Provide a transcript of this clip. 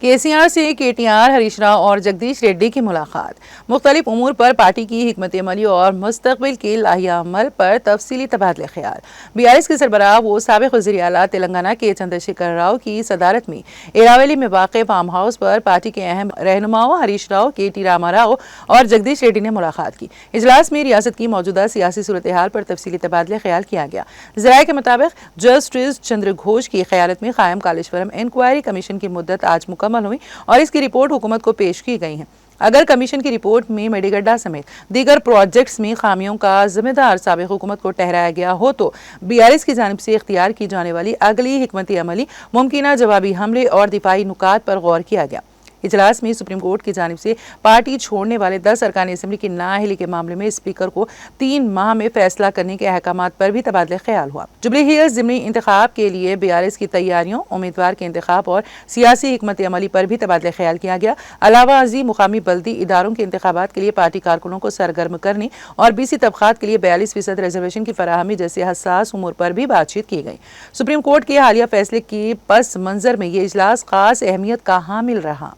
KCR سے KTR Harish Rao اور Jagdish ready کی ملاقات۔ مختلف امور پر پارٹی کی حکمت عملی اور مستقبل کے لائحہ عمل پر تفصیلی تبادلہ خیال۔ BRS کے سربراہ و سابق وزیر اعلیٰ تلنگانہ کے چندرشیکھر راؤ کی صدارت میں ایراولی میں واقع فارم ہاؤس پر پارٹی کے اہم رہنماؤں ہریش راؤ، KT راما راؤ اور جگدیش ریڈی نے ملاقات کی۔ اجلاس میں ریاست کی موجودہ سیاسی صورتحال پر تفصیلی تبادلہ خیال کیا گیا۔ ذرائع کے مطابق جسٹس چندر گھوش کی قیادت میں قائم کالیشورم انکوائری کمیشن کی مدت آج مکمل ہوئی اور اس کی رپورٹ حکومت کو پیش کی گئی ہے۔ اگر کمیشن کی رپورٹ میں میڈی گڈھا سمیت دیگر پروجیکٹس میں خامیوں کا ذمہ دار سابق حکومت کو ٹھہرایا گیا ہو تو BRS کی جانب سے اختیار کی جانے والی اگلی حکمت عملی، ممکنہ جوابی حملے اور دفاعی نکات پر غور کیا گیا۔ اجلاس میں سپریم کورٹ کی جانب سے پارٹی چھوڑنے والے 10 ارکان اسمبلی کی نااہلی کے معاملے میں اسپیکر کو 3 ماہ میں فیصلہ کرنے کے احکامات پر بھی تبادلہ خیال ہوا۔ جوبلی ہلز ضمنی انتخاب کے لیے BRS کی تیاریوں، امیدوار کے انتخاب اور سیاسی حکمت عملی پر بھی تبادلہ خیال کیا گیا۔ علاوہ ازیں مقامی بلدی اداروں کے انتخابات کے لیے پارٹی کارکنوں کو سرگرم کرنے اور BC طبقات کے لیے 42% ریزرویشن کی فراہمی جیسے حساس امور پر بھی بات چیت کی گئی۔ سپریم کورٹ کے حالیہ فیصلے کے پس منظر میں یہ اجلاس خاص اہمیت کا حامل رہا۔